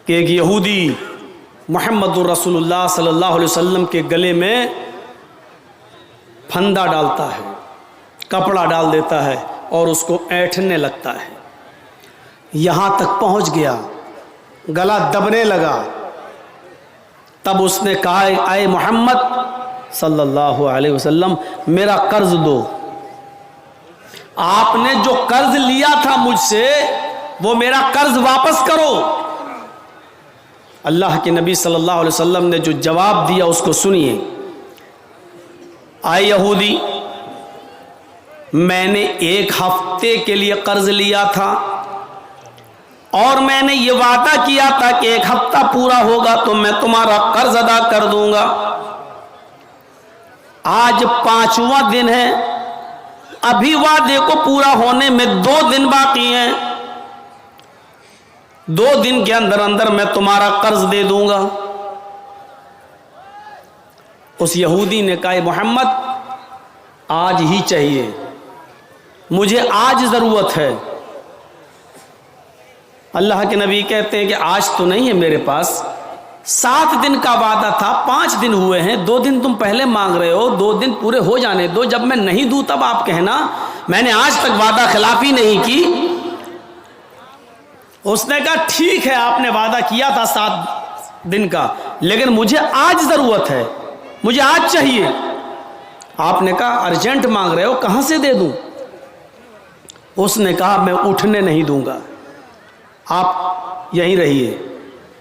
کہ ایک یہودی محمد رسول اللہ صلی اللہ علیہ وسلم کے گلے میں پھندا ڈالتا ہے، کپڑا ڈال دیتا ہے اور اس کو اینٹھنے لگتا ہے، یہاں تک پہنچ گیا، گلا دبنے لگا۔ تب اس نے کہا اے محمد صلی اللہ علیہ وسلم میرا قرض دو، آپ نے جو قرض لیا تھا مجھ سے وہ میرا قرض واپس کرو۔ اللہ کے نبی صلی اللہ علیہ وسلم نے جو جواب دیا اس کو سنیے۔ اے یہودی، میں نے 1 ہفتے کے لیے قرض لیا تھا اور میں نے یہ وعدہ کیا تھا کہ 1 ہفتہ پورا ہوگا تو میں تمہارا قرض ادا کر دوں گا۔ آج 5واں دن ہے، ابھی وعدے کو پورا ہونے میں 2 دن باقی ہیں، 2 دن کے اندر اندر میں تمہارا قرض دے دوں گا۔ اس یہودی نے کہا محمد آج ہی چاہیے، مجھے آج ضرورت ہے۔ اللہ کے نبی کہتے ہیں کہ آج تو نہیں ہے میرے پاس، 7 دن کا وعدہ تھا، 5 دن ہوئے ہیں، 2 دن تم پہلے مانگ رہے ہو، 2 دن پورے ہو جانے دو، جب میں نہیں دوں تب آپ کہنا میں نے آج تک وعدہ خلافی نہیں کی۔ اس نے کہا ٹھیک ہے آپ نے وعدہ کیا تھا 7 دن کا، لیکن مجھے آج ضرورت ہے، مجھے آج چاہیے۔ آپ نے کہا ارجنٹ مانگ رہے ہو، کہاں سے دے دوں؟ اس نے کہا میں اٹھنے نہیں دوں گا، آپ یہیں رہیے،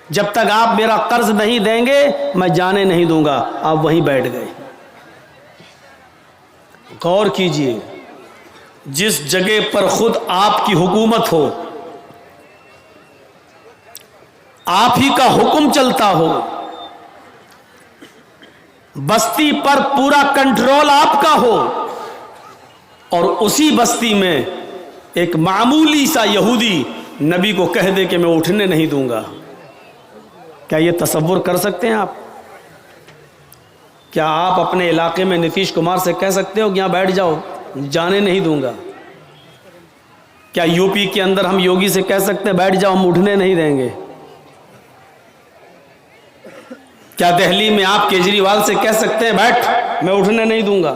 جب تک آپ میرا قرض نہیں دیں گے میں جانے نہیں دوں گا۔ آپ وہیں بیٹھ گئے۔ غور کیجئے، جس جگہ پر خود آپ کی حکومت ہو، آپ ہی کا حکم چلتا ہو، بستی پر پورا کنٹرول آپ کا ہو، اور اسی بستی میں ایک معمولی سا یہودی نبی کو کہہ دے کہ میں اٹھنے نہیں دوں گا، کیا یہ تصور کر سکتے ہیں آپ؟ کیا آپ اپنے علاقے میں نتیش کمار سے کہہ سکتے ہو کہ یہاں بیٹھ جاؤ، جانے نہیں دوں گا؟ کیا یو پی کے اندر ہم یوگی سے کہہ سکتے ہیں بیٹھ جاؤ ہم اٹھنے نہیں دیں گے؟ کیا دہلی میں آپ کیجریوال سے کہہ سکتے ہیں بیٹھ میں اٹھنے نہیں دوں گا؟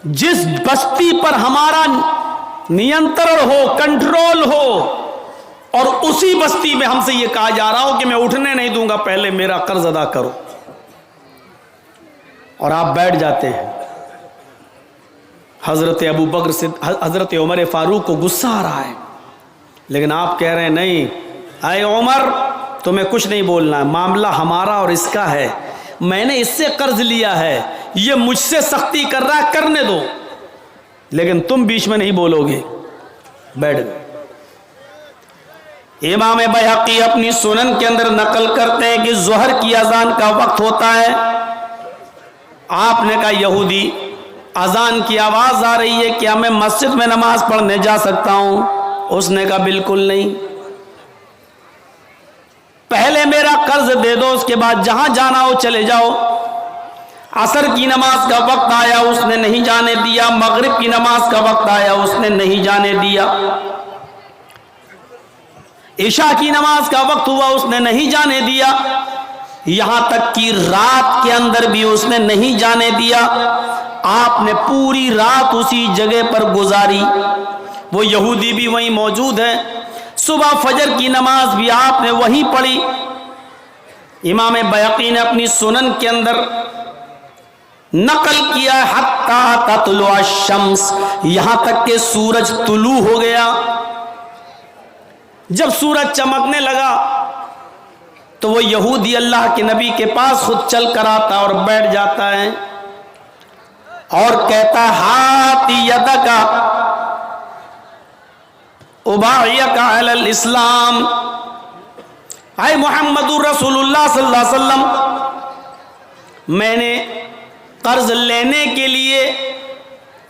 جس بستی پر ہمارا نینترن ہو، کنٹرول ہو، اور اسی بستی میں ہم سے یہ کہا جا رہا ہو کہ میں اٹھنے نہیں دوں گا، پہلے میرا قرض ادا کرو، اور آپ بیٹھ جاتے ہیں۔ حضرت ابو بکر سے حضرت عمر فاروق کو غصہ آ رہا ہے، لیکن آپ کہہ رہے ہیں نہیں اے عمر تمہیں کچھ نہیں بولنا ہے، معاملہ ہمارا اور اس کا ہے، میں نے اس سے قرض لیا ہے، یہ مجھ سے سختی کر رہا ہے، کرنے دو، لیکن تم بیچ میں نہیں بولو گے۔ بیٹھ گئے۔ امام بیہقی اپنی سنن کے اندر نقل کرتے ہیں کہ ظہر کی اذان کا وقت ہوتا ہے، آپ نے کہا یہودی اذان کی آواز آ رہی ہے، کیا میں مسجد میں نماز پڑھنے جا سکتا ہوں؟ اس نے کہا بالکل نہیں، پہلے میرا قرض دے دو، اس کے بعد جہاں جانا ہو چلے جاؤ۔ عصر کی نماز کا وقت آیا، اس نے نہیں جانے دیا، مغرب کی نماز کا وقت آیا، اس نے نہیں جانے دیا، عشاء کی نماز کا وقت ہوا، اس نے نہیں جانے دیا، یہاں تک کہ رات کے اندر بھی اس نے نہیں جانے دیا۔ آپ نے پوری رات اسی جگہ پر گزاری، وہ یہودی بھی وہیں موجود ہے، صبح فجر کی نماز بھی آپ نے وہیں پڑھی۔ امام بیہقی نے اپنی سنن کے اندر نقل کیا حتی تطلع الشمس، یہاں تک کہ سورج طلوع ہو گیا۔ جب سورج چمکنے لگا تو وہ یہودی اللہ کے نبی کے پاس خود چل کر آتا اور بیٹھ جاتا ہے اور کہتا ہاتھ یدک ابایعک علی الاسلام، اے محمد رسول اللہ صلی اللہ علیہ وسلم، میں نے قرض لینے کے لیے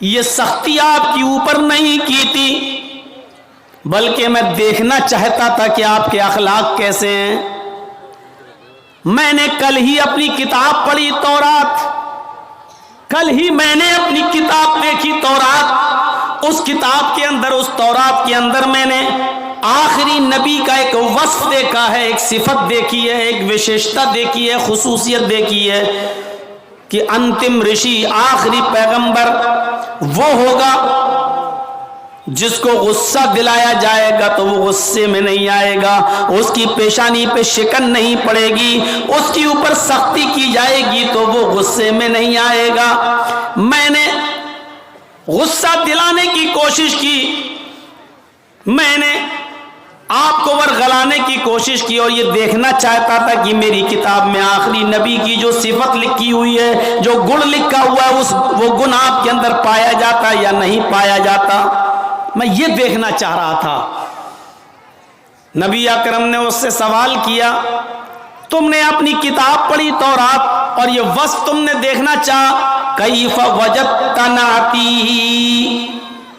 یہ سختی آپ کے اوپر نہیں کی تھی، بلکہ میں دیکھنا چاہتا تھا کہ آپ کے اخلاق کیسے ہیں۔ میں نے کل ہی اپنی کتاب پڑھی تورات، کل ہی میں نے اپنی کتاب دیکھی تورات، اس کتاب کے اندر، اس تورات کے اندر میں نے آخری نبی کا ایک وصف دیکھا ہے، ایک صفت دیکھی ہے، ایک وشیشتا دیکھی ہے، خصوصیت دیکھی ہے کہ انتم رشی، آخری پیغمبر وہ ہوگا جس کو غصہ دلایا جائے گا تو وہ غصے میں نہیں آئے گا، اس کی پیشانی پہ شکن نہیں پڑے گی، اس کے اوپر سختی کی جائے گی تو وہ غصے میں نہیں آئے گا۔ میں نے غصہ دلانے کی کوشش کی، میں نے آپ کو ورغلانے کی کوشش کی، اور یہ دیکھنا چاہتا تھا کہ میری کتاب میں آخری نبی کی جو صفت لکھی ہوئی ہے، جو گن لکھا ہوا ہے، وہ گن آپ کے اندر پایا جاتا یا نہیں پایا جاتا۔ میں یہ دیکھنا چاہ رہا تھا۔ نبی اکرم نے اس سے سوال کیا، تم نے اپنی کتاب پڑھی تورات اور یہ وصف تم نے دیکھنا چاہا، کیف وجدت نعتی،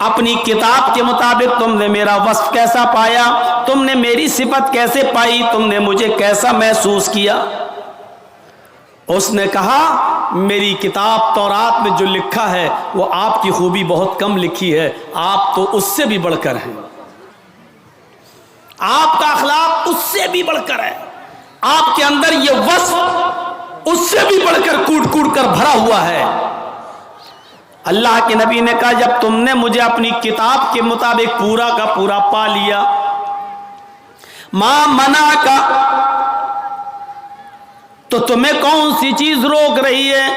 اپنی کتاب کے مطابق تم نے میرا وصف کیسا پایا، تم نے میری صفت کیسے پائی، تم نے مجھے کیسا محسوس کیا؟ اس نے کہا میری کتاب تورات میں جو لکھا ہے وہ آپ کی خوبی بہت کم لکھی ہے، آپ تو اس سے بھی بڑھ کر ہیں، آپ کا اخلاق اس سے بھی بڑھ کر ہے، آپ کے اندر یہ وصف اس سے بھی بڑھ کر کوٹ کوٹ کر بھرا ہوا ہے۔ اللہ کے نبی نے کہا جب تم نے مجھے اپنی کتاب کے مطابق پورا کا پورا پا لیا، ما منع کا، تو تمہیں کون سی چیز روک رہی ہے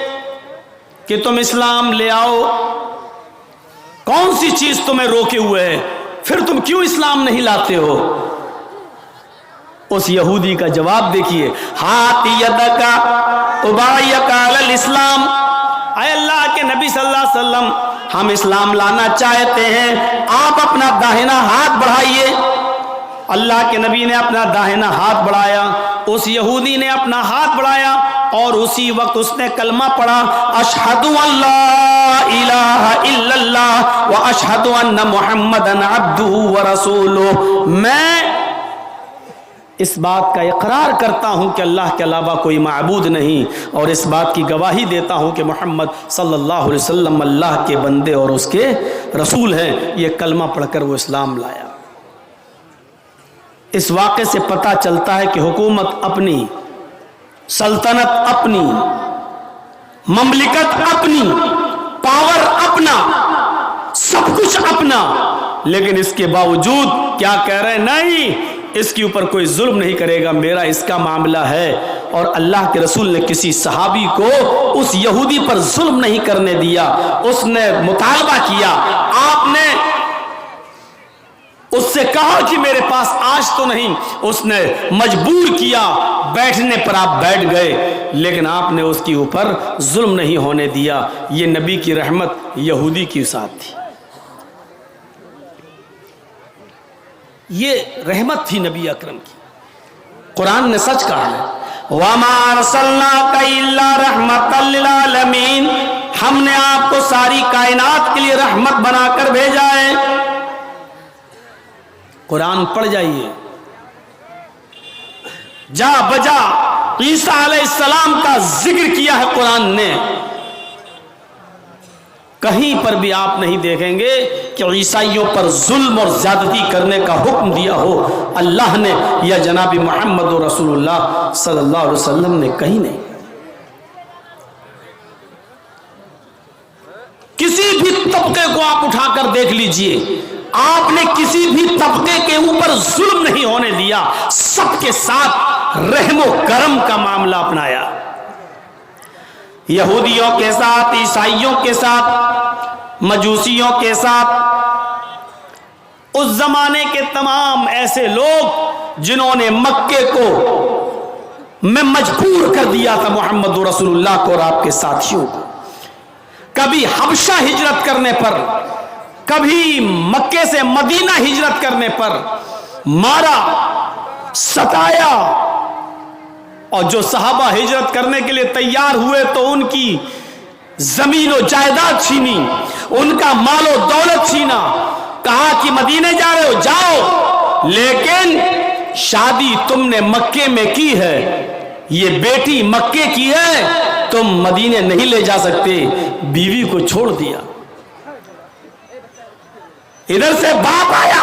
کہ تم اسلام لے آؤ؟ کون سی چیز تمہیں روکے ہوئے ہے؟ پھر تم کیوں اسلام نہیں لاتے ہو؟ اس یہودی کا جواب دیکھیے، ہاتھ یدک ابایک علی الاسلام، اے اللہ کے نبی صلی اللہ علیہ وسلم ہم اسلام لانا چاہتے ہیں، آپ اپنا داہنا ہاتھ بڑھائیے۔ اللہ کے نبی نے اپنا داہنا ہاتھ بڑھایا، اس یہودی نے اپنا ہاتھ بڑھایا اور اسی وقت اس نے کلمہ پڑھا، اشہد ان لا الہ الا اللہ و اشہد ان محمدا عبدہ ورسولہ، میں اس بات کا اقرار کرتا ہوں کہ اللہ کے علاوہ کوئی معبود نہیں، اور اس بات کی گواہی دیتا ہوں کہ محمد صلی اللہ علیہ وسلم اللہ کے بندے اور اس کے رسول ہیں۔ یہ کلمہ پڑھ کر وہ اسلام لایا۔ اس واقعے سے پتہ چلتا ہے کہ حکومت اپنی، سلطنت اپنی، مملکت اپنی، پاور اپنا، سب کچھ اپنا، لیکن اس کے باوجود کیا کہہ رہے ہیں؟ نہیں، اس کے اوپر کوئی ظلم نہیں کرے گا، میرا اس کا معاملہ ہے۔ اور اللہ کے رسول نے کسی صحابی کو اس یہودی پر ظلم نہیں کرنے دیا، اس نے مطالبہ کیا، آپ نے اس سے کہا کہ میرے پاس آج تو نہیں، اس نے مجبور کیا، بیٹھنے پر آپ بیٹھ گئے، لیکن آپ نے اس کے اوپر ظلم نہیں ہونے دیا۔ یہ نبی کی رحمت یہودی کے ساتھ تھی، یہ رحمت تھی نبی اکرم کی۔ قرآن نے سچ کہا ہے، وَمَا أَرْسَلْنَاكَ إِلَّا رَحْمَةً لِّلْعَالَمِينَ، ہم نے آپ کو ساری کائنات کے لیے رحمت بنا کر بھیجا ہے۔ قرآن پڑھ جائیے، جا بجا عیسیٰ علیہ السلام کا ذکر کیا ہے قرآن نے، کہیں پر بھی آپ نہیں دیکھیں گے کہ عیسائیوں پر ظلم اور زیادتی کرنے کا حکم دیا ہو اللہ نے یا جناب محمد رسول اللہ صلی اللہ علیہ وسلم نے، کہیں نہیں۔ کسی بھی طبقے کو آپ اٹھا کر دیکھ لیجئے، آپ نے کسی بھی طبقے کے اوپر ظلم نہیں ہونے دیا، سب کے ساتھ رحم و کرم کا معاملہ اپنایا۔ یہودیوں کے ساتھ، عیسائیوں کے ساتھ، مجوسیوں کے ساتھ، اس زمانے کے تمام ایسے لوگ جنہوں نے مکے کو میں مجبور کر دیا تھا محمد رسول اللہ کو اور آپ کے ساتھیوں کو، کبھی حبشہ ہجرت کرنے پر، کبھی مکے سے مدینہ ہجرت کرنے پر مارا، ستایا، اور جو صحابہ ہجرت کرنے کے لیے تیار ہوئے تو ان کی زمین و جائیداد چھینی، ان کا مال و دولت چھینا، کہا کہ مدینے جا رہے ہو جاؤ، لیکن شادی تم نے مکے میں کی ہے، یہ بیٹی مکے کی ہے، تم مدینے نہیں لے جا سکتے، بیوی کو چھوڑ دیا۔ ادھر سے باپ آیا،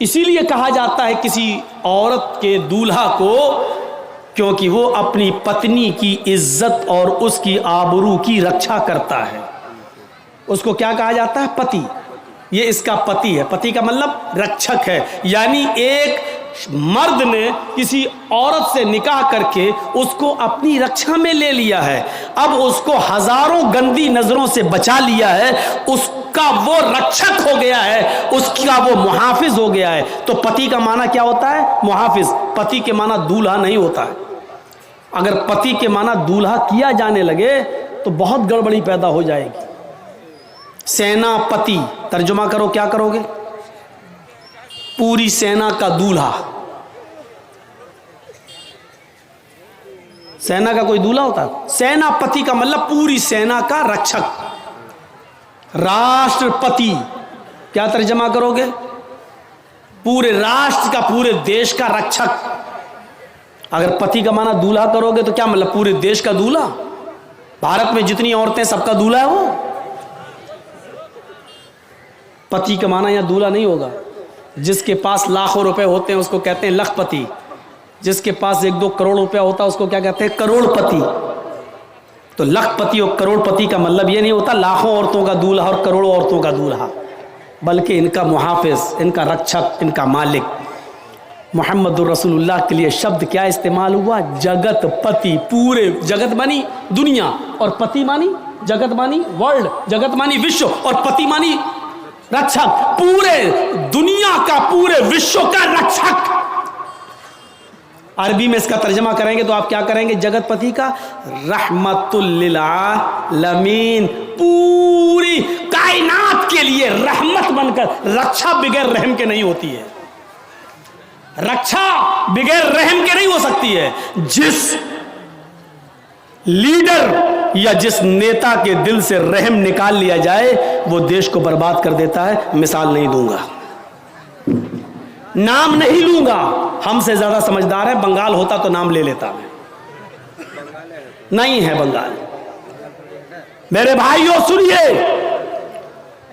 اسی لیے کہا جاتا ہے کسی عورت کے دولہا کو، کیونکہ وہ اپنی پتنی کی عزت اور اس کی آبرو کی رکشا کرتا ہے۔ اس کو کیا کہا جاتا ہے؟ پتی۔ یہ اس کا پتی ہے۔ پتی کا مطلب رکشک ہے، یعنی ایک مرد نے کسی عورت سے نکاح کر کے اس کو اپنی رکشا میں لے لیا ہے، اب اس کو ہزاروں گندی نظروں سے بچا لیا ہے، اس کا وہ رکشک ہو گیا ہے، اس کا وہ محافظ ہو گیا ہے۔ تو پتی کا معنی کیا ہوتا ہے؟ محافظ۔ پتی کے معنی دولہا نہیں ہوتا ہے۔ اگر پتی کے معنی دولہا کیا جانے لگے تو بہت گڑبڑی پیدا ہو جائے گی۔ سینا پتی ترجمہ کرو، کیا کرو گے؟ پوری سینا کا دولہا۔ سینا کا کوئی دولہا ہوتا ہے؟ سینا پتی کا مطلب پوری سینا کا رکشک۔ راشٹر پتی کیا ترجمہ کرو گے؟ پورے راشٹر کا، پورے دیش کا رکشک۔ اگر پتی کا معنی دولہا کرو گے تو کیا مطلب؟ پورے دیش کا دولہا۔ بھارت میں جتنی عورتیں سب کا دولہا ہے وہ۔ پتی کا معنی یہاں دولہا نہیں ہوگا۔ جس کے پاس لاکھوں روپے ہوتے ہیں اس کو کہتے ہیں لکھ پتی، جس کے پاس 1-2 کروڑ روپے ہوتا ہے اس کو کیا کہتے ہیں؟ کروڑ پتی۔ تو لکھ پتی اور کروڑ پتی کا مطلب یہ نہیں ہوتا لاکھوں عورتوں کا دولہا اور کروڑوں عورتوں کا دولہا، بلکہ ان کا محافظ، ان کا رکشک، ان کا مالک۔ محمد الرسول اللہ کے لیے شبد کیا استعمال ہوا؟ جگت پتی۔ پورے جگت مانی دنیا، اور پتی مانی جگت مانی ورلڈ، جگت مانی وشو، اور پتی مانی رکشک۔ پورے دنیا کا، پورے وشو کا رکشک۔ عربی میں اس کا ترجمہ کریں گے تو آپ کیا کریں گے؟ جگت پتی کا رحمت للعالمین، پوری کائنات کے لیے رحمت بن کر۔ رکشا بغیر رحم کے نہیں ہوتی ہے، رکشا بغیر رحم کے نہیں ہو سکتی ہے۔ جس لیڈر یا جس نیتا کے دل سے رحم نکال لیا جائے وہ دیش کو برباد کر دیتا ہے۔ مثال نہیں دوں گا، نام نہیں لوں گا، ہم سے زیادہ سمجھدار ہے۔ بنگال ہوتا تو نام لے لیتا میں، نہیں ہے بنگال۔ میرے بھائیوں سنیے،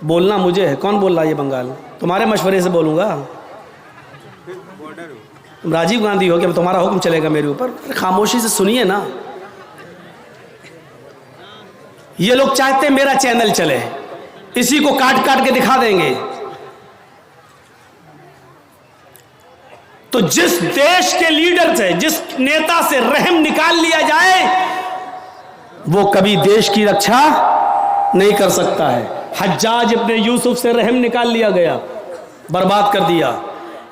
بولنا مجھے ہے، کون بول رہا ہے یہ بنگال؟ تمہارے مشورے سے بولوں گا۔ تم راجیو گاندھی ہو کہ تمہارا حکم چلے گا میرے اوپر؟ خاموشی سے سنیے نا۔ یہ لوگ چاہتے ہیں میرا چینل چلے، اسی کو کاٹ کاٹ کے دکھا دیں گے۔ تو جس دیش کے لیڈر سے، جس نیتا سے رحم نکال لیا جائے وہ کبھی دیش کی رکشا نہیں کر سکتا ہے۔ حجاج ابن یوسف سے رحم نکال لیا گیا، برباد کر دیا۔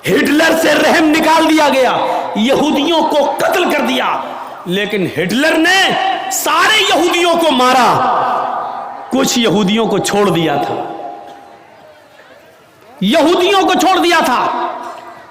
ہٹلر سے رحم نکال دیا گیا، یہودیوں کو قتل کر دیا۔ لیکن ہٹلر نے سارے یہودیوں کو مارا، کچھ یہودیوں کو چھوڑ دیا تھا، یہودیوں کو چھوڑ دیا تھا،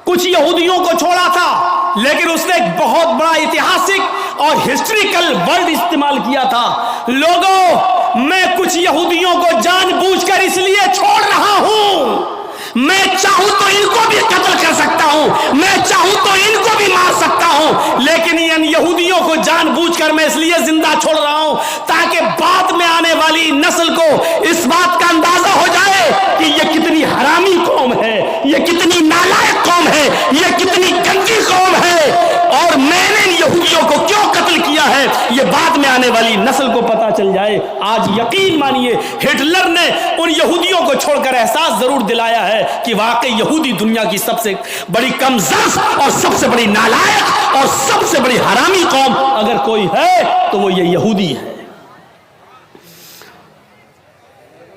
کچھ یہودیوں کو چھوڑا تھا۔ لیکن اس نے ایک بہت بڑا اتہاسک اور ہسٹریکل ورڈ استعمال کیا تھا، لوگوں میں کچھ یہودیوں کو جان بوجھ کر اس لیے چھوڑ رہا ہوں، میں چاہوں تو ان کو بھی قتل کر سکتا ہوں، میں چاہوں تو ان کو بھی مار سکتا ہوں، لیکن ان یہودیوں کو جان بوجھ کر میں اس لیے زندہ چھوڑ رہا ہوں تاکہ بعد میں آنے والی نسل کو اس بات کا اندازہ ہو جائے کہ یہ کتنی حرامی قوم ہے، یہ کتنی نالائق قوم ہے، یہ کتنی گندی قوم ہے، اور میں نے یہودیوں کو کیوں قتل کیا ہے یہ بعد میں آنے والی نسل کو پتا چل جائے۔ آج یقین مانیے ہٹلر نے ان یہودیوں کو چھوڑ کر احساس ضرور دلایا ہے کہ واقعی یہودی دنیا کی سب سے بڑی کمزور اور سب سے بڑی نالائق اور سب سے بڑی حرامی قوم اگر کوئی ہے تو وہ یہ یہودی ہے۔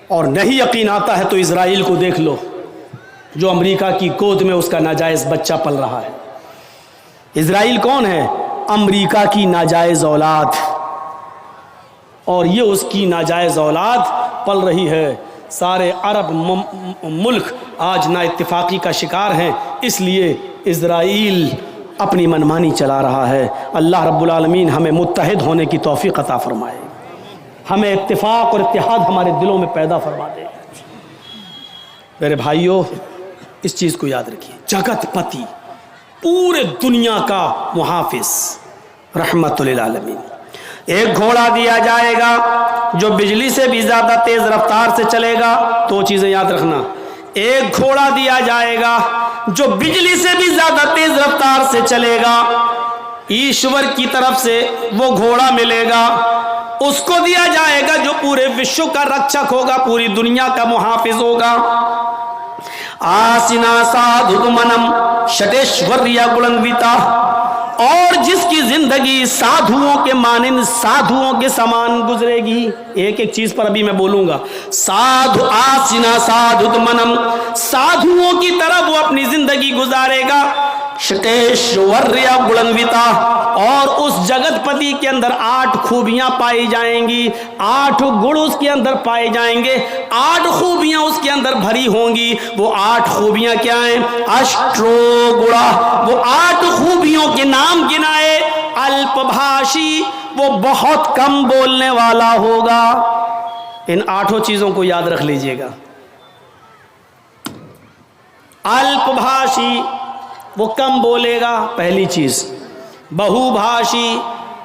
اور نہیں یقین آتا ہے تو اسرائیل کو دیکھ لو، جو امریکہ کی گود میں اس کا ناجائز بچہ پل رہا ہے۔ اسرائیل کون ہے؟ امریکہ کی ناجائز اولاد، اور یہ اس کی ناجائز اولاد پل رہی ہے۔ سارے عرب ملک آج نا اتفاقی کا شکار ہیں، اس لیے اسرائیل اپنی منمانی چلا رہا ہے۔ اللہ رب العالمین ہمیں متحد ہونے کی توفیق عطا فرمائے، ہمیں اتفاق اور اتحاد ہمارے دلوں میں پیدا فرما دے۔ میرے بھائیوں اس چیز کو یاد رکھیے، جگت پتی، پورے دنیا کا محافظ، رحمت للعالمین۔ ایک گھوڑا دیا جائے گا جو بجلی سے بھی زیادہ تیز رفتار سے چلے گا، دو چیزیں یاد رکھنا، ایک گھوڑا دیا جائے گا جو بجلی سے بھی زیادہ تیز رفتار سے چلے گا، ایشور کی طرف سے وہ گھوڑا ملے گا، اس کو دیا جائے گا جو پورے وشو کا رکشک ہوگا، پوری دنیا کا محافظ ہوگا۔ آسنا سادھمنم شٹیشوریا گلنویتا، اور جس کی زندگی سادھوؤں کے مانند سادھوؤں کے سامان گزرے گی۔ ایک ایک چیز پر ابھی میں بولوں گا۔ سادھو آسنا سادھمنم، سادھوؤں کی طرح وہ اپنی زندگی گزارے گا۔ شٹیشوریا گلنویتا، اور اس جگت پتی کے اندر 8 خوبیاں پائی جائیں گی، 8 گڑ اس کے اندر پائے جائیں گے، 8 خوبیاں اس کے اندر بھری ہوں گی۔ وہ 8 خوبیاں کیا ہیں؟ اشٹرو گڑا، وہ 8 خوبیوں کے نام گنائے۔ الپ بھاشی، وہ بہت کم بولنے والا ہوگا۔ ان 8 چیزوں کو یاد رکھ لیجئے گا۔ الپ بھاشی، وہ کم بولے گا، پہلی چیز۔ بہو بھاشی،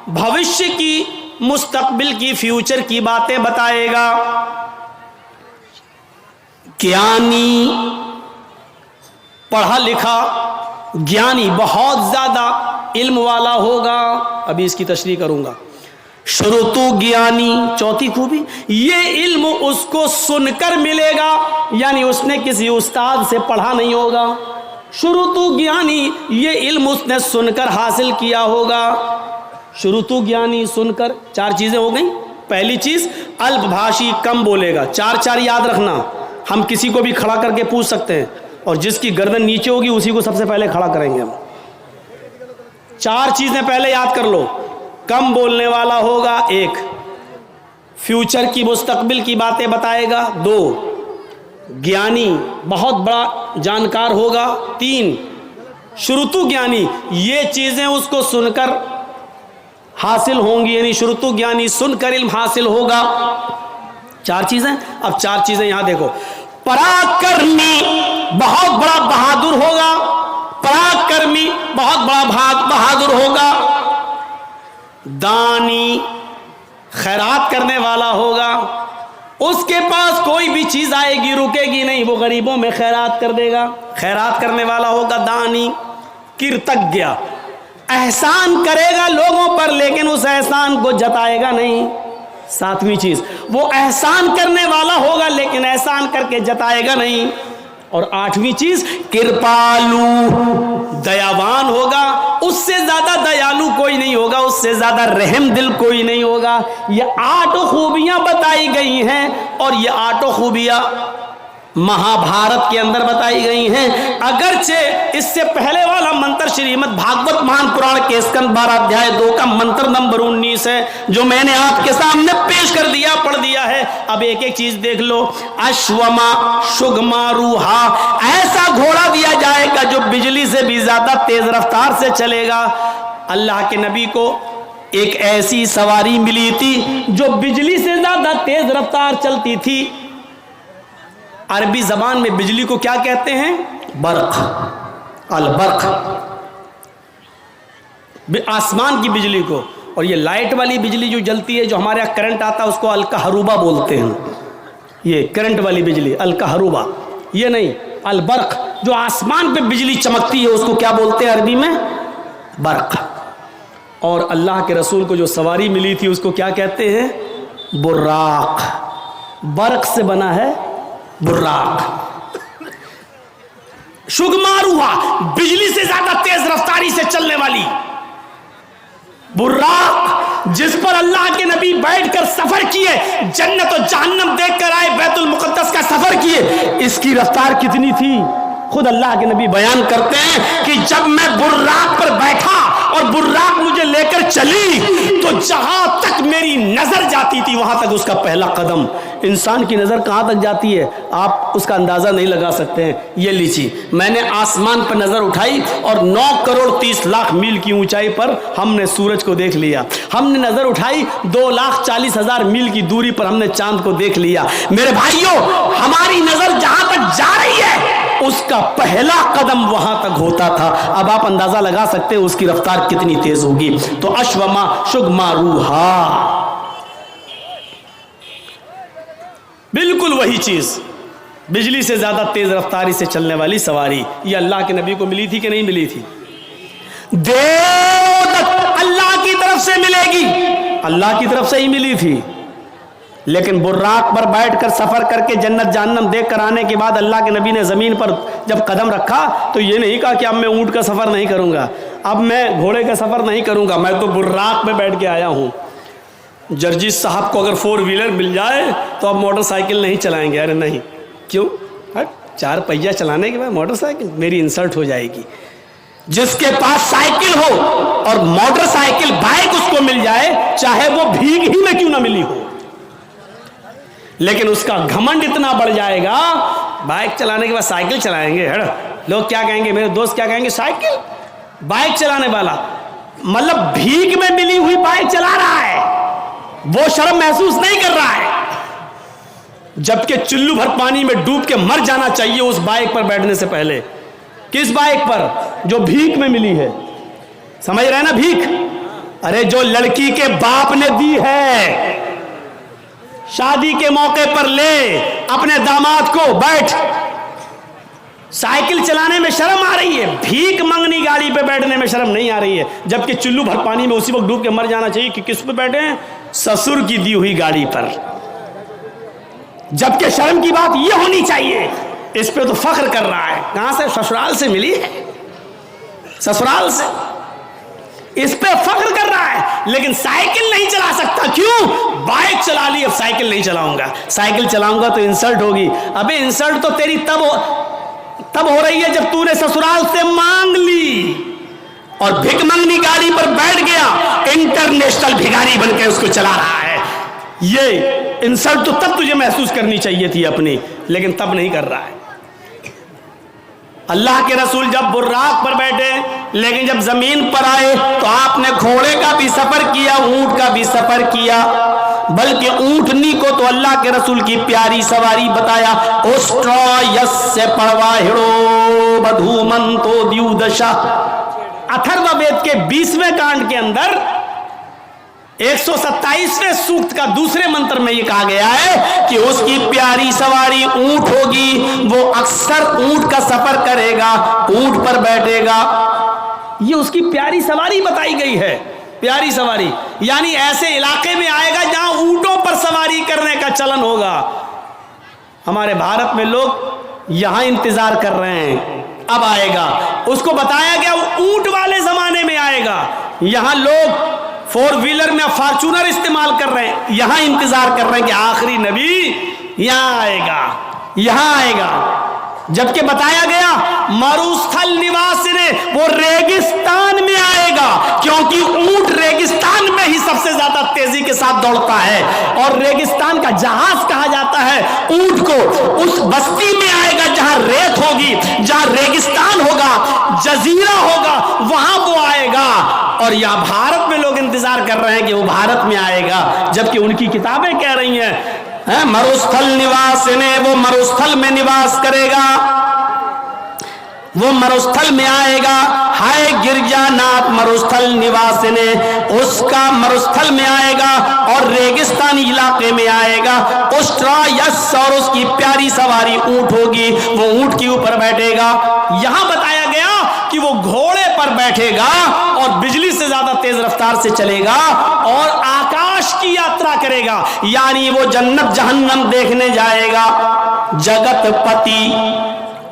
بھوشیہ کی، مستقبل کی، فیوچر کی باتیں بتائے گا۔ گیانی، پڑھا لکھا، گیانی، بہت زیادہ علم والا ہوگا۔ ابھی اس کی تشریح کروں گا۔ شروطو گیانی، چوتھی خوبی، یہ علم اس کو سن کر ملے گا، یعنی اس نے کسی استاد سے پڑھا نہیں ہوگا۔ شروطو گیانی، یہ علم اس نے سن کر حاصل کیا ہوگا۔ شروطو گیانی، سن کر، 4 چیزیں ہو گئیں۔ پہلی چیز الپ بھاشی، کم بولے گا۔ 4 یاد رکھنا۔ ہم کسی کو بھی کھڑا کر کے پوچھ سکتے ہیں، اور جس کی گردن نیچے ہوگی اسی کو سب سے پہلے کھڑا کریں گے ہم۔ 4 چیزیں پہلے یاد کر لو۔ کم بولنے والا ہوگا، 1۔ فیوچر کی، مستقبل کی باتیں بتائے گا، 2۔ گیانی، بہت بڑا جانکار ہوگا، 3۔ شروطو گیانی، یہ چیزیں اس کو سن کر حاصل ہوں گی، یعنی شروطو گیانی، سن کر علم حاصل ہوگا۔ 4 چیزیں۔ اب 4 چیزیں یہاں دیکھو۔ پراکرمی، بہت بڑا بہادر ہوگا۔ پراکرمی، بہت بڑا بہادر ہوگا۔ دانی، خیرات کرنے والا ہوگا۔ اس کے پاس کوئی بھی چیز آئے گی رکے گی نہیں، وہ غریبوں میں خیرات کر دے گا، خیرات کرنے والا ہوگا۔ دانی، کرتگیہ، احسان کرے گا لوگوں پر لیکن اس احسان کو جتائے گا نہیں۔ 7ویں چیز، وہ احسان کرنے والا ہوگا لیکن احسان کر کے جتائے گا نہیں۔ اور 8ویں چیز، کرپالو، دیاوان ہوگا۔ اس سے زیادہ دیالو کوئی نہیں ہوگا، اس سے زیادہ رحم دل کوئی نہیں ہوگا۔ یہ 8 خوبیاں بتائی گئی ہیں، اور یہ 8 خوبیاں مہابھارت کے اندر بتائی گئی ہیں۔ اگرچہ اس سے پہلے والا منتر شریمد بھاگوت مہان پران کے اسکند 12 ادھیائے 2 کا منتر نمبر 19 ہے، جو میں نے آپ کے سامنے پیش کر دیا، پڑھ دیا ہے۔ اب ایک ایک چیز دیکھ لو۔ اشوما شگماروہا، ایسا گھوڑا دیا جائے گا جو بجلی سے بھی زیادہ تیز رفتار سے چلے گا۔ اللہ کے نبی کو ایک ایسی سواری ملی تھی جو بجلی سے زیادہ تیز رفتار چلتی تھی۔ عربی زبان میں بجلی کو کیا کہتے ہیں؟ برق، البرق، آسمان کی بجلی کو۔ اور یہ لائٹ والی بجلی جو جلتی ہے، جو ہمارے یہاں کرنٹ آتا ہے، اس کو الکہروبا بولتے ہیں۔ یہ کرنٹ والی بجلی الکہروبا، یہ نہیں، البرق، جو آسمان پہ بجلی چمکتی ہے اس کو کیا بولتے ہیں عربی میں؟ برق۔ اور اللہ کے رسول کو جو سواری ملی تھی اس کو کیا کہتے ہیں؟ براق۔ برق سے بنا ہے براق۔ شگماروہا، بجلی سے زیادہ تیز رفتاری سے چلنے والی براق، جس پر اللہ کے نبی بیٹھ کر سفر کیے، جنت و جہنم دیکھ کر آئے، بیت المقدس کا سفر کیے۔ اس کی رفتار کتنی تھی؟ خود اللہ کے نبی بیان کرتے ہیں کہ جب میں براق پر بیٹھا اور براق مجھے لے کر چلی تو جہاں تک میری نظر جاتی تھی وہاں تک اس کا پہلا قدم۔ انسان کی نظر کہاں تک جاتی ہے آپ اس کا اندازہ نہیں لگا سکتے ہیں۔ یہ لیجیے، میں نے آسمان پر نظر اٹھائی اور 9 کروڑ 30 لاکھ میل کی اونچائی پر ہم نے سورج کو دیکھ لیا۔ ہم نے نظر اٹھائی 2,40,000 میل کی دوری پر ہم نے چاند کو دیکھ لیا۔ میرے بھائیوں، ہماری نظر جہاں تک جا رہی ہے اس کا پہلا قدم وہاں تک ہوتا تھا۔ اب آپ اندازہ لگا سکتے ہیں اس کی رفتار کتنی تیز ہوگی۔ تو اشوما شگماروہا، بالکل وہی چیز۔ بجلی سے زیادہ تیز رفتاری سے چلنے والی سواری، یہ اللہ کے نبی کو ملی تھی کہ نہیں ملی تھی؟ دیوت اللہ کی طرف سے ملے گی، اللہ کی طرف سے ہی ملی تھی، لیکن براق پر بیٹھ کر سفر کر کے جنت جہنم دیکھ کر آنے کے بعد اللہ کے نبی نے زمین پر جب قدم رکھا تو یہ نہیں کہا کہ اب میں اونٹ کا سفر نہیں کروں گا، اب میں گھوڑے کا سفر نہیں کروں گا، میں تو براق میں بیٹھ کے آیا ہوں۔ جرجیت صاحب کو اگر 4 ویلر مل جائے تو اب موٹر سائیکل نہیں چلائیں گے، ارے نہیں، کیوں؟ 4 پہیہ چلانے کے بعد موٹر سائیکل، میری انسلٹ ہو جائے گی۔ جس کے پاس سائیکل ہو اور موٹر سائیکل بائک اس کو مل جائے، چاہے وہ بھیگ ہی میں کیوں نہ ملی ہو، لیکن اس کا گھمنڈ اتنا بڑھ جائے گا، بائک چلانے کے بعد سائیکل چلائیں گے، لوگ کیا کہیں گے، میرے دوست کیا کہیں گے، سائیکل بائک چلانے والا، مطلب بھیگ میں ملی ہوئی بائک چلا رہا ہے، وہ شرم محسوس نہیں کر رہا ہے، جبکہ چلو بھر پانی میں ڈوب کے مر جانا چاہیے اس بائک پر بیٹھنے سے پہلے۔ کس بائک پر؟ جو بھیک میں ملی ہے، سمجھ رہے ہیں نا بھیک؟ ارے جو لڑکی کے باپ نے دی ہے، شادی کے موقع پر لے اپنے داماد کو، بیٹھ، سائیکل چلانے میں شرم آ رہی ہے، بھیک منگنی گاڑی پہ بیٹھنے میں شرم نہیں آ رہی ہے، جبکہ چلو بھر پانی میں اسی وقت ڈوب کے مر جانا چاہیے کہ کس پہ بیٹھے ہیں؟ سسر کی دی ہوئی گاڑی پر، جبکہ شرم کی بات یہ ہونی چاہیے، اس پہ تو فخر کر رہا ہے، کہاں سے؟ سسرال سے ملی ہے، سسرال سے، اس پہ فخر کر رہا ہے، لیکن سائیکل نہیں چلا سکتا، کیوں؟ بائک چلا لی، اب سائیکل نہیں چلاؤں گا، سائیکل چلاؤں گا تو انسلٹ ہوگی، ابے انسلٹ تو تیری تب ہو رہی ہے جب تو نے سسرال سے مانگ لی اور بھک منگنی گاڑی پر بیٹھ گیا، انٹرنیشنل بھکاری بن کے اس کو چلا رہا ہے، یہ انسلٹ تو تب تجھے محسوس کرنی چاہیے تھی اپنی، لیکن تب نہیں کر رہا ہے۔ اللہ کے رسول جب براق پر بیٹھے، لیکن جب زمین پر آئے تو آپ نے گھوڑے کا بھی سفر کیا، اونٹ کا بھی سفر کیا، بلکہ اونٹنی کو تو اللہ کے رسول کی پیاری سواری بتایا، اسٹرا یس سے پڑواہڑو بدھومن تو دیو دشا۔ اتھرو وید کے 20ویں کانڈ کے اندر 127ویں سوکت کا دوسرے منتر میں یہ کہا گیا ہے کہ اس کی پیاری سواری اونٹ ہوگی، وہ اکثر اونٹ کا سفر کرے گا، اونٹ پر بیٹھے گا، یہ اس کی پیاری سواری بتائی گئی ہے۔ پیاری سواری یعنی ایسے علاقے میں آئے گا جہاں اونٹوں پر سواری کرنے کا چلن ہوگا۔ ہمارے بھارت میں لوگ یہاں انتظار کر رہے ہیں، اب آئے گا، اس کو بتایا گیا وہ اونٹ والے زمانے میں آئے گا، یہاں لوگ 4 ویلر میں فارچونر استعمال کر رہے ہیں، یہاں انتظار کر رہے ہیں کہ آخری نبی یہاں آئے گا، یہاں آئے گا، جبکہ بتایا گیا مروستھل نواس نے، وہ ریگستان میں آئے گا، کیونکہ اونٹ ریگستان میں ہی سب سے زیادہ تیزی کے ساتھ دوڑتا ہے، اور ریگستان کا جہاز کہا جاتا ہے اونٹ کو۔ اس بستی میں آئے گا جہاں ریت ہوگی، جہاں ریگستان ہوگا، جزیرہ ہوگا، وہاں وہ آئے گا، اور یہاں بھارت میں لوگ انتظار کر رہے ہیں کہ وہ بھارت میں آئے گا، جبکہ ان کی کتابیں کہہ رہی ہیں مروستھل نواس نے، وہ مروستھل میں نواس کرے گا، وہ مروستھل میں آئے گا، ہائے گرجا ناتھ مروستھل نواس نے، اس کا مروستھل میں آئے گا اور ریگستانی علاقے میں آئے گا، اسٹرا یس، اور اس کی پیاری سواری اونٹ ہوگی، وہ اونٹ کے اوپر بیٹھے گا۔ یہاں بتایا گیا کہ وہ گھوڑے پر بیٹھے گا اور بجلی سے زیادہ تیز رفتار سے چلے گا اور آکاش کی یاترا کرے گا، یعنی وہ جنت جہنم دیکھنے جائے گا، جگت پتی،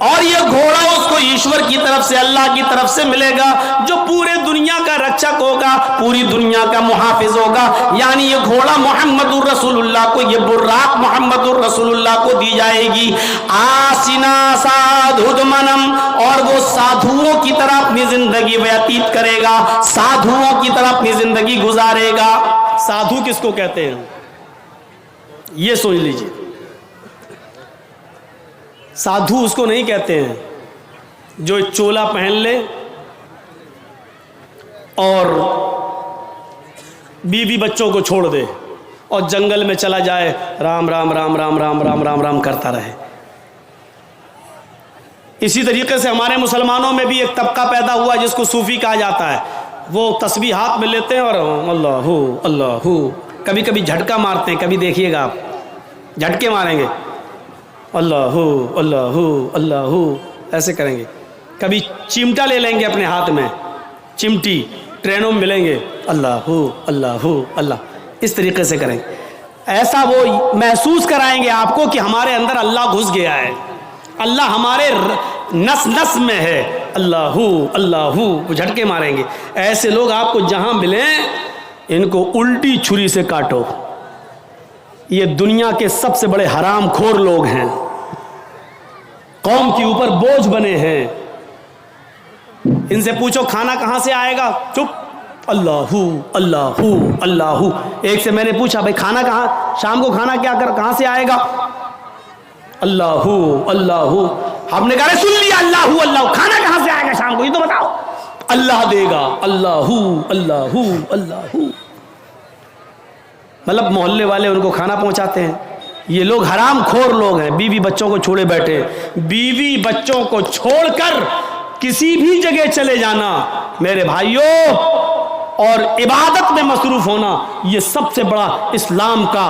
اور یہ گھوڑا اس کو ایشور کی طرف سے، اللہ کی طرف سے ملے گا، جو پورے دنیا کا رکشک ہوگا، پوری دنیا کا محافظ ہوگا، یعنی یہ گھوڑا محمد الرسول اللہ کو، یہ براق محمد الرسول اللہ کو دی جائے گی۔ آسنا سادھودمنم، اور وہ سادھوؤں کی طرح اپنی زندگی ویتیت کرے گا، سادھوؤں کی طرح اپنی زندگی گزارے گا۔ سادھو کس کو کہتے ہیں یہ سوچ لیجیے، سادھو اس کو نہیں کہتے ہیں جو چولا پہن لے اور بیوی بچوں کو چھوڑ دے اور جنگل میں چلا جائے، رام رام رام رام رام رام رام رام کرتا رہے۔ اسی طریقے سے ہمارے مسلمانوں میں بھی ایک طبقہ پیدا ہوا جس کو صوفی کہا جاتا ہے، وہ تسبیح ہاتھ میں لیتے ہیں اور اللہ ہو اللہ ہو، کبھی کبھی جھٹکا مارتے ہیں، کبھی دیکھیے گا آپ جھٹکے ماریں گے، اللہ اللہ اللہ ایسے کریں گے. کبھی چمٹا لے لیں گے اپنے ہاتھ میں, چمٹی, ٹرینوں میں ملیں گے, اللہ اللہ اللہ, اس طریقے سے کریں گے. ایسا وہ محسوس کرائیں گے آپ کو کہ ہمارے اندر اللہ گھس گیا ہے, اللہ ہمارے نس نس میں ہے, اللہ اللہ, وہ جھٹکے ماریں گے. ایسے لوگ آپ کو جہاں ملیں ان کو الٹی چھری سے کاٹو. یہ دنیا کے سب سے بڑے حرام خور لوگ ہیں, قوم کے اوپر بوجھ بنے ہیں. ان سے پوچھو کھانا کہاں سے آئے گا, چپ, اللہ اللہ اللہ. ایک سے میں نے پوچھا بھائی کھانا کہاں, شام کو کھانا کہاں سے آئے گا, اللہ اللہ. ہم نے کہا سن لیا اللہ اللہ, کھانا کہاں سے آئے گا شام کو یہ تو بتاؤ. اللہ دے گا, اللہ اللہ اللہ. مطلب محلے والے ان کو کھانا پہنچاتے ہیں. یہ لوگ حرام خور لوگ ہیں, بیوی بچوں کو چھوڑے بیٹھے. بیوی بچوں کو چھوڑ کر کسی بھی جگہ چلے جانا میرے بھائیوں, اور عبادت میں مصروف ہونا, یہ سب سے بڑا اسلام کا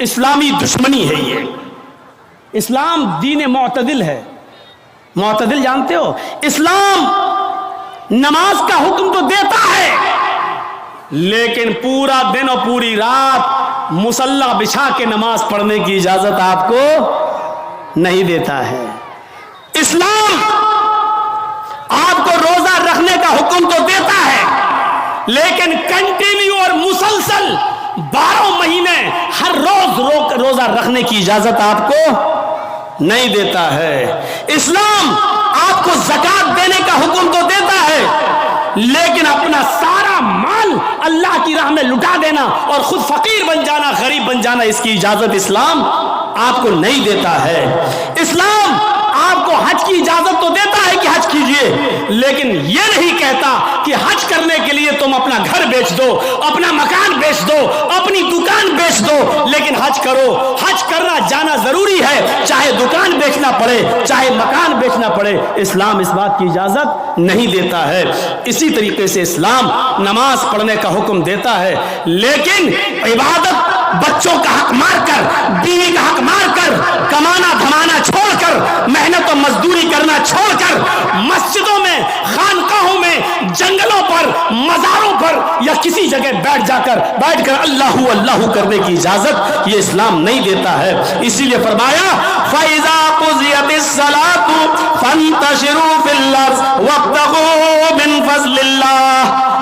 اسلامی دشمنی ہے. یہ اسلام دین معتدل ہے. معتدل جانتے ہو, اسلام نماز کا حکم تو دیتا ہے لیکن پورا دن اور پوری رات مصلی بچھا کے نماز پڑھنے کی اجازت آپ کو نہیں دیتا ہے. اسلام آپ کو روزہ رکھنے کا حکم تو دیتا ہے لیکن کنٹینیو اور مسلسل 12 مہینے ہر روز روزہ رکھنے کی اجازت آپ کو نہیں دیتا ہے. اسلام آپ کو زکات دینے کا حکم تو دیتا ہے لیکن اپنا سارا مال اللہ کی راہ میں لٹا دینا اور خود فقیر بن جانا, غریب بن جانا, اس کی اجازت اسلام آپ کو نہیں دیتا ہے. اسلام آپ کو حج کی اجازت تو دیتا ہے کہ حج کیجئے لیکن یہ نہیں کہتا کہ حج کرنے کے لیے تم اپنا گھر بیچ دو, اپنا مکان بیچ دو, اپنی دکان بیچ دو, لیکن حج کرو. حج کرنا جانا ضروری ہے, چاہے دکان بیچنا پڑے چاہے مکان بیچنا پڑے, اسلام اس بات کی اجازت نہیں دیتا ہے. اسی طریقے سے اسلام نماز پڑھنے کا حکم دیتا ہے لیکن عبادت بچوں کا حق مار کر, بیوی کا حق مار کر, کمانا دھمانا چھوڑ کر, محنت و مزدوری کرنا چھوڑ کر, مسجدوں میں, خانقاہوں میں, جنگلوں پر, مزاروں پر یا کسی جگہ بیٹھ کر اللہ اللہ کرنے کی اجازت یہ اسلام نہیں دیتا ہے. اسی لیے فرمایا فَإِذَا قُضِيَتِ الصَّلَاةُ فَانْتَشِرُوا فِي الْأَرْضِ وَابْتَغُوا مِنْ فَضْلِ اللَّهِ.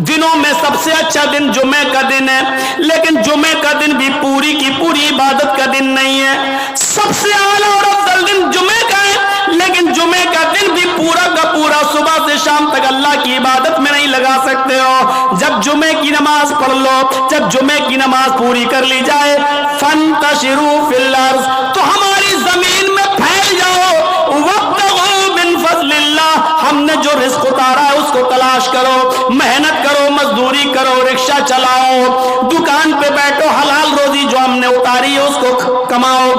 دنوں میں سب سے اچھا دن جمعہ کا دن ہے لیکن جمعہ کا دن بھی پوری کی پوری عبادت کا دن نہیں ہے. سب سے اعلیٰ اور افضل دن جمعہ کا ہے لیکن جمعہ کا دن بھی پورا کا پورا صبح سے شام تک اللہ کی عبادت میں نہیں لگا سکتے ہو. جب جمعہ کی نماز پڑھ لو, جب جمعہ کی نماز پوری کر لی جائے, فَانْتَشِرُوا فِي الْأَرْضِ, تو ہماری زمین میں پھیل جاؤ. وَابْتَغُوا مِنْ فَضْلِ اللَّهِ, ہم نے جو رزق اتارا ہے اس کو تلاش کرو, محنت کرو, مزدوری کرو, رکشہ چلاؤ, دکان پہ بیٹھو, حلال روزی جو ہم نے اتاری ہے اس کو کماؤ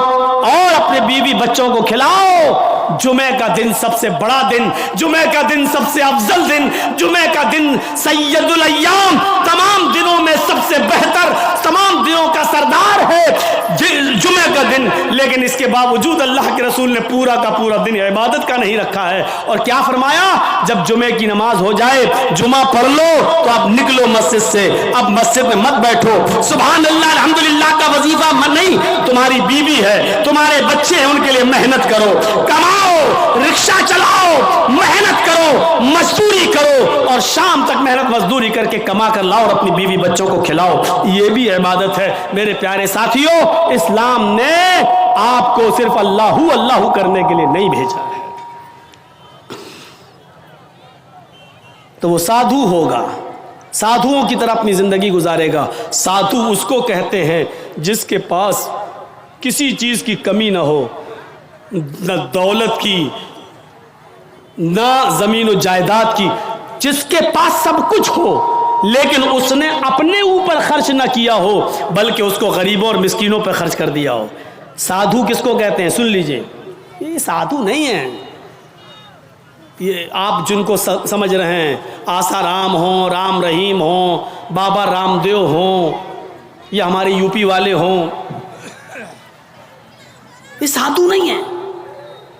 اور اپنے بیوی بچوں کو کھلاؤ. جمعہ کا دن سب سے بڑا دن, جمعہ کا دن سب سے افضل دن, جمعہ کا دن سید الایام, تمام دنوں میں سب سے بہتر, تمام دنوں کا سردار ہے جمعہ کا دن. لیکن اس کے باوجود اللہ کے رسول نے پورا کا پورا دن عبادت کا نہیں رکھا ہے. اور کیا فرمایا, جب جمعہ کی نماز ہو جائے, جمعہ پڑھ لو تو اب نکلو مسجد سے, اب مسجد میں مت بیٹھو. سبحان اللہ الحمدللہ کا وظیفہ نہیں, تمہاری بیوی ہے, تمہارے بچے ہیں, ان کے لیے محنت کرو, کماؤ, رکشہ چلاؤ, محنت کرو, مزدوری کرو اور شام تک محنت مزدوری کر کے کما کر لاؤ اور اپنی بیوی بچوں کو کھلاؤ. یہ بھی عبادت ہے. میرے پیارے ساتھیوں, اسلام نے آپ کو صرف اللہ اللہ کرنے کے لیے نہیں بھیجا ہے. تو وہ سادھو ہوگا, سادھوؤں کی طرح اپنی زندگی گزارے گا. سادھو اس کو کہتے ہیں جس کے پاس کسی چیز کی کمی نہ ہو, نہ دولت کی, نہ زمین و جائیداد کی, جس کے پاس سب کچھ ہو لیکن اس نے اپنے اوپر خرچ نہ کیا ہو بلکہ اس کو غریبوں اور مسکینوں پر خرچ کر دیا ہو. سادھو کس کو کہتے ہیں؟ سن لیجئے, یہ سادھو نہیں ہیں. یہ آپ جن کو سمجھ رہے ہیں, آسا رام ہوں, رام رحیم ہوں, بابا رام دیو ہوں, یا ہمارے یو پی والے ہوں, یہ سادھو نہیں ہے.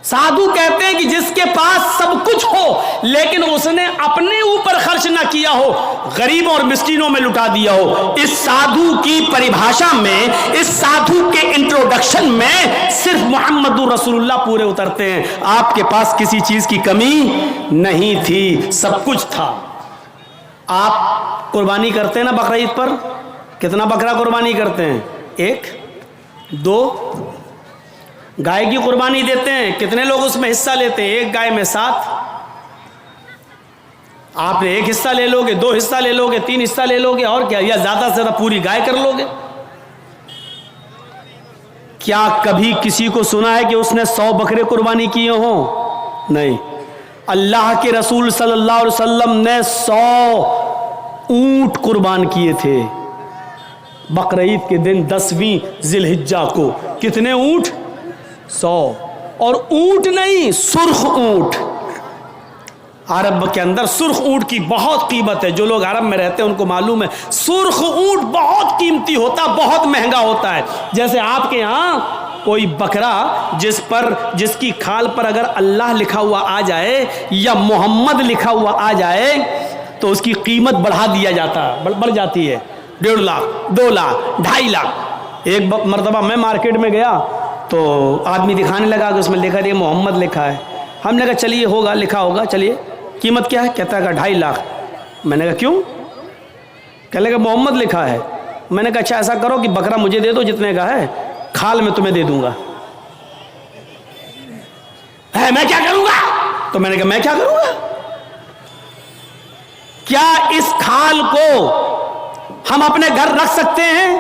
سادھو کہتے ہیں کہ جس کے پاس سب کچھ ہو لیکن اس نے اپنے اوپر خرچ نہ کیا ہو, غریبوں اور مسکینوں میں لٹا دیا ہو. اس سادھو کی پریبھاشا میں, اس سادھو کے انٹروڈکشن میں صرف محمد رسول اللہ پورے اترتے ہیں. آپ کے پاس کسی چیز کی کمی نہیں تھی, سب کچھ تھا. آپ قربانی کرتے ہیں نا بقرعید پر, کتنا بکرا قربانی کرتے ہیں؟ 1 2 گائے کی قربانی دیتے ہیں, کتنے لوگ اس میں حصہ لیتے ہیں؟ 1 گائے میں 7. آپ نے 1 حصہ لے لو گے, 2 حصہ لے لو گے, 3 حصہ لے لو گے, اور کیا, یا زیادہ سے زیادہ پوری گائے کر لو گے. کیا کبھی کسی کو سنا ہے کہ اس نے 100 بکرے قربانی کیے ہوں؟ نہیں. اللہ کے رسول صلی اللہ علیہ وسلم نے 100 اونٹ قربان کیے تھے بقرعید کے دن 10ویں ذی الحجہ کو. کتنے اونٹ؟ 100. اور اونٹ نہیں, سرخ اونٹ. عرب کے اندر سرخ اونٹ کی بہت قیمت ہے. جو لوگ عرب میں رہتے ہیں ان کو معلوم ہے سرخ اونٹ بہت قیمتی ہوتا, بہت مہنگا ہوتا ہے. جیسے آپ کے ہاں کوئی بکرا جس کی کھال پر اگر اللہ لکھا ہوا آ جائے یا محمد لکھا ہوا آ جائے تو اس کی قیمت بڑھا دیا جاتا, بڑھ جاتی ہے. 1.5 لاکھ, 2 لاکھ, 2.5 لاکھ. ایک مرتبہ میں مارکیٹ میں گیا تو آدمی دکھانے لگا کہ اس میں لکھا ہے محمد لکھا ہے. ہم نے کہا چلیے ہوگا, لکھا ہوگا, چلیے قیمت کیا ہے؟ کہتا ہے 2.5 لاکھ. میں نے کہا کیوں؟ کہنے لگا محمد لکھا ہے. میں نے کہا اچھا ایسا کرو کہ بکرا مجھے دے دو جتنے کا ہے, کھال میں تمہیں دے دوں گا. میں کیا کروں گا؟ تو میں نے کہا میں کیا کروں گا؟ کیا اس کھال کو ہم اپنے گھر رکھ سکتے ہیں؟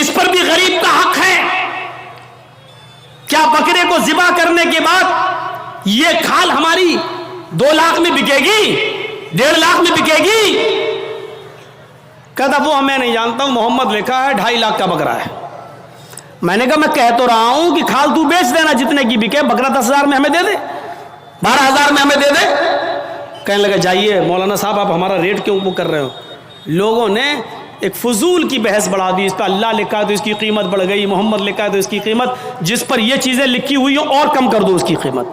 اس پر بھی غریب کا حق ہے. کیا بکرے کو ذبح کرنے کے بعد یہ کھال ہماری 2 لاکھ میں بکے گی, 1.5 لاکھ میں بکے گی؟ کہتا وہ میں نہیں جانتا ہوں, محمد لکھا ہے 2.5 لاکھ کا بکرا ہے. میں نے کہا میں کہہ تو رہا ہوں کہ کھال تو بیچ دینا جتنے کی بکے, بکرا 10,000 میں ہمیں دے دے, 12,000 میں ہمیں دے دے. کہنے لگا جائیے مولانا صاحب آپ ہمارا ریٹ کیوں کر رہے ہو؟ لوگوں نے ایک فضول کی بحث بڑھا دی. اس پہ اللہ لکھا ہے تو اس کی قیمت بڑھ گئی, محمد لکھا ہے تو اس کی قیمت, جس پر یہ چیزیں لکھی ہوئی ہوں اور کم کر دو اس کی قیمت.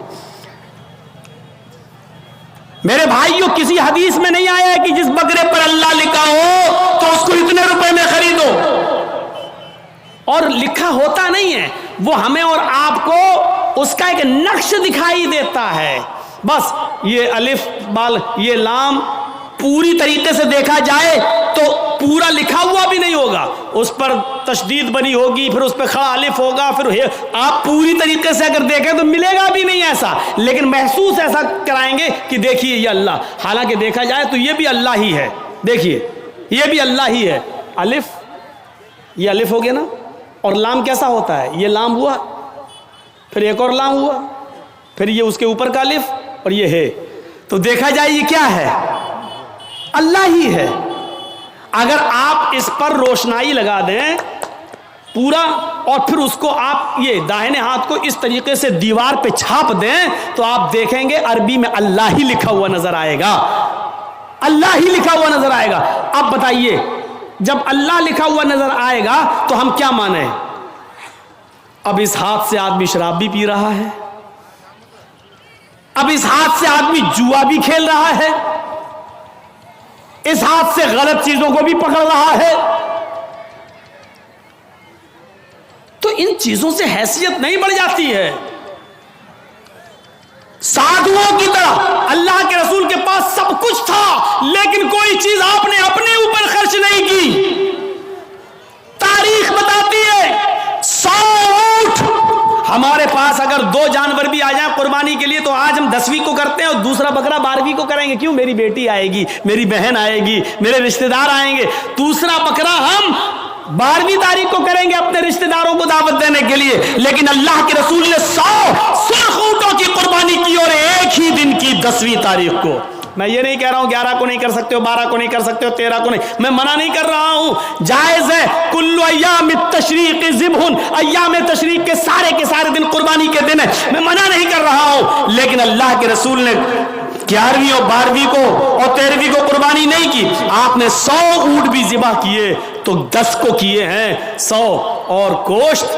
میرے بھائیوں کسی حدیث میں نہیں آیا ہے کہ جس بکرے پر اللہ لکھا ہو تو اس کو اتنے روپے میں خریدو. اور لکھا ہوتا نہیں ہے, وہ ہمیں اور آپ کو اس کا ایک نقش دکھائی دیتا ہے. بس یہ الف بال یہ لام پوری طریقے سے دیکھا جائے تو پورا لکھا ہوا بھی نہیں ہوگا, اس پر تشدید بنی ہوگی, پھر اس پہ کھڑا الف ہوگا, پھر آپ پوری طریقے سے اگر دیکھیں تو ملے گا بھی نہیں ایسا, لیکن محسوس ایسا کرائیں گے کہ دیکھیے یہ اللہ, حالانکہ دیکھا جائے تو یہ بھی اللہ ہی ہے. دیکھیے یہ بھی اللہ ہی ہے. الف, یہ الف ہو گیا نا, اور لام کیسا ہوتا ہے؟ یہ لام ہوا, پھر ایک اور لام ہوا, پھر یہ اس کے اوپر کا الف, اور یہ ہے. تو دیکھا جائے یہ کیا ہے؟ اللہ ہی ہے. اگر آپ اس پر روشنائی لگا دیں پورا, اور پھر اس کو آپ یہ داہنے ہاتھ کو اس طریقے سے دیوار پہ چھاپ دیں تو آپ دیکھیں گے عربی میں اللہ ہی لکھا ہوا نظر آئے گا, اللہ ہی لکھا ہوا نظر آئے گا. اب بتائیے جب اللہ لکھا ہوا نظر آئے گا تو ہم کیا مانیں؟ اب اس ہاتھ سے آدمی شراب بھی پی رہا ہے, اب اس ہاتھ سے آدمی جوا بھی کھیل رہا ہے, اس ہاتھ سے غلط چیزوں کو بھی پکڑ رہا ہے. تو ان چیزوں سے حیثیت نہیں بڑھ جاتی ہے؟ سادھوؤں کی طرح اللہ کے رسول کے پاس سب کچھ تھا لیکن کوئی چیز آپ نے اپنے اوپر خرچ نہیں کی. تاریخ بتاتی ہے 100 اونٹ. ہمارے پاس اگر 2 جانور بھی آ جائیں قربانی کے لیے تو آج ہم 10ویں کو کرتے ہیں اور دوسرا بکرا 12ویں کو کریں گے. کیوں؟ میری بیٹی آئے گی, میری بہن آئے گی, میرے رشتہ دار آئیں گے. دوسرا بکرا ہم 12ویں تاریخ کو کریں گے اپنے رشتہ داروں کو دعوت دینے کے لیے. لیکن اللہ کے رسول نے 100 سرخ اونٹوں کی قربانی کی اور ایک ہی دن کی 10ویں تاریخ کو. میں یہ نہیں کہہ رہا ہوں 11 کو نہیں کر سکتے ہو, 12 کو نہیں کر سکتے ہو, 13 کو نہیں, میں منع نہیں کر رہا ہوں, جائز ہے. کل ایام التشریق ذبح, ایام تشریق کے سارے دن قربانی کے دن ہے, میں منع نہیں کر رہا ہوں. لیکن اللہ کے رسول نے 11ویں اور 12ویں کو اور 13ویں کو قربانی نہیں کی. آپ نے 100 اونٹ بھی ذبح کیے تو 10 کو کیے ہیں 100, اور گوشت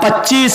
25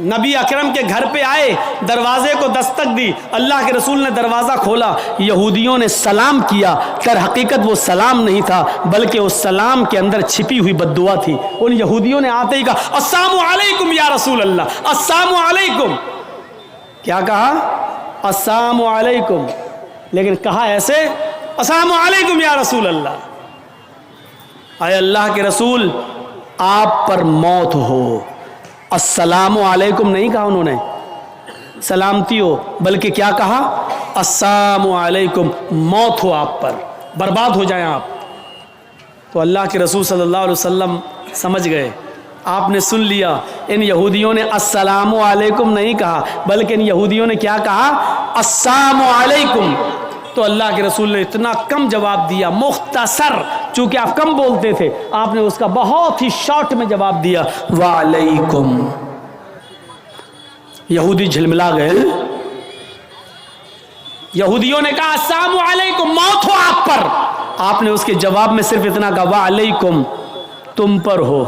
نبی اکرم کے گھر پہ آئے، دروازے کو دستک دی، اللہ کے رسول نے دروازہ کھولا، یہودیوں نے سلام کیا، در حقیقت وہ سلام نہیں تھا بلکہ اس سلام کے اندر چھپی ہوئی بد دعا تھی۔ ان یہودیوں نے آتے ہی کہا السلام علیکم یا رسول اللہ، السلام علیکم، کیا کہا؟ السلام علیکم، لیکن کہا ایسے السلام علیکم یا رسول اللہ۔ اے اللہ کے رسول آپ پر موت ہو۔ السلام علیکم نہیں کہا انہوں نے سلامتی ہو، بلکہ کیا کہا؟ السلام علیکم، موت ہو آپ پر، برباد ہو جائیں آپ۔ تو اللہ کے رسول صلی اللہ علیہ وسلم سمجھ گئے، آپ نے سن لیا، ان یہودیوں نے السلام علیکم نہیں کہا بلکہ ان یہودیوں نے کیا کہا؟ السلام علیکم۔ تو اللہ کے رسول نے اتنا کم جواب دیا، مختصر، چونکہ آپ کم بولتے تھے، آپ نے اس کا بہت ہی شارٹ میں جواب دیا، وعلیکم۔ یہودی جھلملا گئے، یہودیوں نے کہا السلام علیکم، موت ہو آپ پر، آپ نے اس کے جواب میں صرف اتنا کہا وعلیکم، تم پر ہو۔